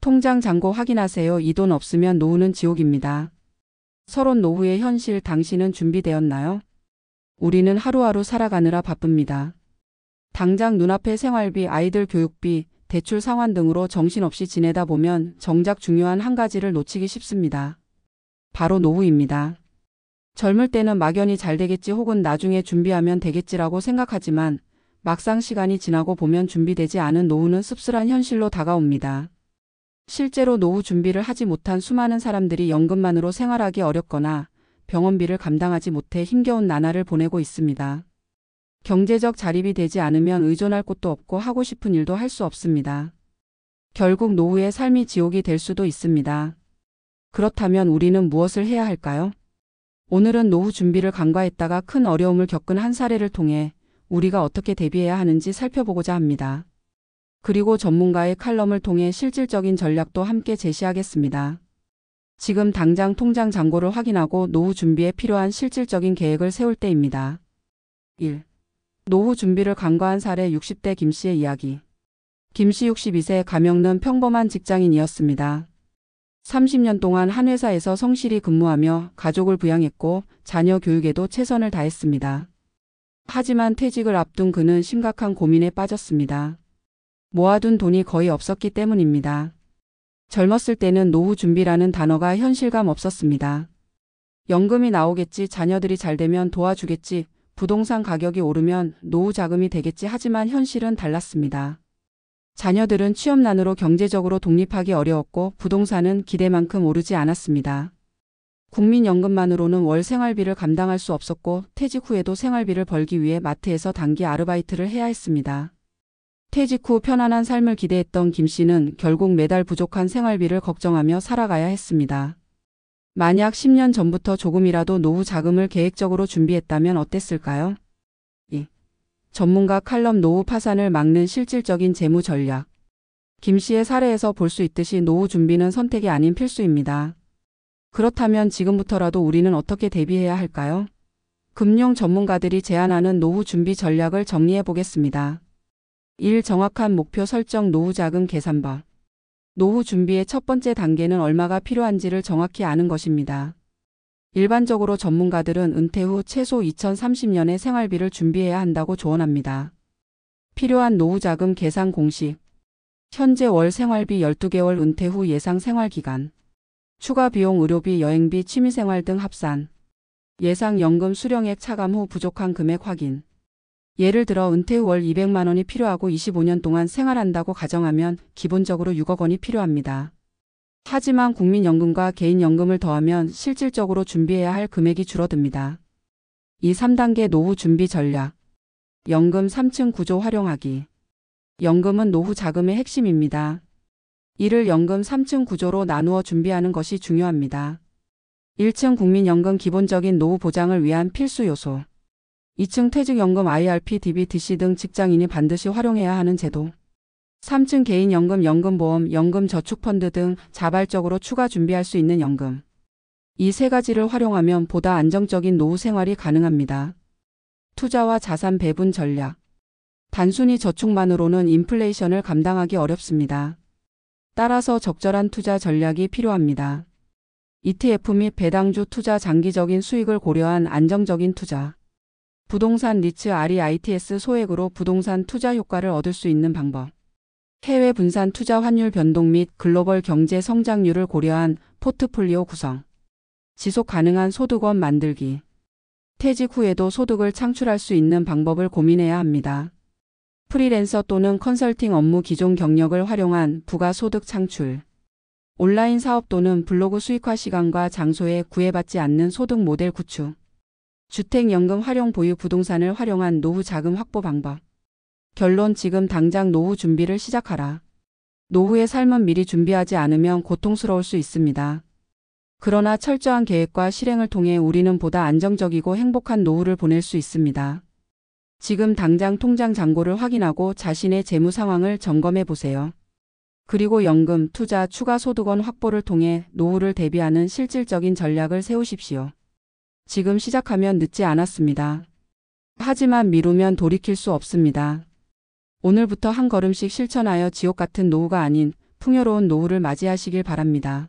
통장 잔고 확인하세요. 이 돈 없으면 노후는 지옥입니다. 서론 노후의 현실. 당신은 준비되었나요? 우리는 하루하루 살아가느라 바쁩니다. 당장 눈앞의 생활비, 아이들 교육비, 대출 상환 등으로 정신없이 지내다 보면 정작 중요한 한 가지를 놓치기 쉽습니다. 바로 노후입니다. 젊을 때는 막연히 잘 되겠지 혹은 나중에 준비하면 되겠지라고 생각하지만 막상 시간이 지나고 보면 준비되지 않은 노후는 씁쓸한 현실로 다가옵니다. 실제로 노후 준비를 하지 못한 수많은 사람들이 연금만으로 생활하기 어렵거나 병원비를 감당하지 못해 힘겨운 나날을 보내고 있습니다. 경제적 자립이 되지 않으면 의존할 곳도 없고 하고 싶은 일도 할 수 없습니다. 결국 노후의 삶이 지옥이 될 수도 있습니다. 그렇다면 우리는 무엇을 해야 할까요? 오늘은 노후 준비를 간과했다가 큰 어려움을 겪은 한 사례를 통해 우리가 어떻게 대비해야 하는지 살펴보고자 합니다. 그리고 전문가의 칼럼을 통해 실질적인 전략도 함께 제시하겠습니다. 지금 당장 통장 잔고를 확인하고 노후 준비에 필요한 실질적인 계획을 세울 때입니다. 1. 노후 준비를 간과한 사례. 60대 김씨의 이야기. 김씨 62세, 가명는 평범한 직장인이었습니다. 30년 동안 한 회사에서 성실히 근무하며 가족을 부양했고 자녀 교육에도 최선을 다했습니다. 하지만 퇴직을 앞둔 그는 심각한 고민에 빠졌습니다. 모아둔 돈이 거의 없었기 때문입니다. 젊었을 때는 노후 준비라는 단어가 현실감 없었습니다. 연금이 나오겠지, 자녀들이 잘 되면 도와주겠지, 부동산 가격이 오르면 노후 자금이 되겠지. 하지만 현실은 달랐습니다. 자녀들은 취업난으로 경제적으로 독립하기 어려웠고 부동산은 기대만큼 오르지 않았습니다. 국민연금만으로는 월 생활비를 감당할 수 없었고 퇴직 후에도 생활비를 벌기 위해 마트에서 단기 아르바이트를 해야 했습니다. 퇴직 후 편안한 삶을 기대했던 김 씨는 결국 매달 부족한 생활비를 걱정하며 살아가야 했습니다. 만약 10년 전부터 조금이라도 노후 자금을 계획적으로 준비했다면 어땠을까요? 2. 전문가 칼럼. 노후 파산을 막는 실질적인 재무 전략. 김 씨의 사례에서 볼 수 있듯이 노후 준비는 선택이 아닌 필수입니다. 그렇다면 지금부터라도 우리는 어떻게 대비해야 할까요? 금융 전문가들이 제안하는 노후 준비 전략을 정리해 보겠습니다. 1. 정확한 목표 설정. 노후 자금 계산법. 노후 준비의 첫 번째 단계는 얼마가 필요한지를 정확히 아는 것입니다. 일반적으로 전문가들은 은퇴 후 최소 2030년의 생활비를 준비해야 한다고 조언합니다. 필요한 노후 자금 계산 공식. 현재 월 생활비 12개월, 은퇴 후 예상 생활기간, 추가 비용, 의료비, 여행비, 취미생활 등 합산, 예상 연금 수령액 차감 후 부족한 금액 확인. 예를 들어 은퇴 후 월 200만 원이 필요하고 25년 동안 생활한다고 가정하면 기본적으로 6억 원이 필요합니다. 하지만 국민연금과 개인연금을 더하면 실질적으로 준비해야 할 금액이 줄어듭니다. 이 3단계 노후 준비 전략. 연금 3층 구조 활용하기. 연금은 노후 자금의 핵심입니다. 이를 연금 3층 구조로 나누어 준비하는 것이 중요합니다. 1층 국민연금, 기본적인 노후 보장을 위한 필수 요소. 2층 퇴직연금, IRP, DB, DC 등 직장인이 반드시 활용해야 하는 제도. 3층 개인연금, 연금보험, 연금저축펀드 등 자발적으로 추가 준비할 수 있는 연금. 이 세 가지를 활용하면 보다 안정적인 노후 생활이 가능합니다. 투자와 자산 배분 전략. 단순히 저축만으로는 인플레이션을 감당하기 어렵습니다. 따라서 적절한 투자 전략이 필요합니다. ETF 및 배당주 투자, 장기적인 수익을 고려한 안정적인 투자. 부동산 리츠, REITs 소액으로 부동산 투자 효과를 얻을 수 있는 방법. 해외 분산 투자, 환율 변동 및 글로벌 경제 성장률을 고려한 포트폴리오 구성. 지속 가능한 소득원 만들기. 퇴직 후에도 소득을 창출할 수 있는 방법을 고민해야 합니다. 프리랜서 또는 컨설팅 업무, 기존 경력을 활용한 부가소득 창출. 온라인 사업 또는 블로그 수익화, 시간과 장소에 구애받지 않는 소득 모델 구축. 주택연금 활용, 보유 부동산을 활용한 노후 자금 확보 방법. 결론, 지금 당장 노후 준비를 시작하라. 노후의 삶은 미리 준비하지 않으면 고통스러울 수 있습니다. 그러나 철저한 계획과 실행을 통해 우리는 보다 안정적이고 행복한 노후를 보낼 수 있습니다. 지금 당장 통장 잔고를 확인하고 자신의 재무 상황을 점검해 보세요. 그리고 연금, 투자, 추가 소득원 확보를 통해 노후를 대비하는 실질적인 전략을 세우십시오. 지금 시작하면 늦지 않았습니다. 하지만 미루면 돌이킬 수 없습니다. 오늘부터 한 걸음씩 실천하여 지옥 같은 노후가 아닌 풍요로운 노후를 맞이하시길 바랍니다.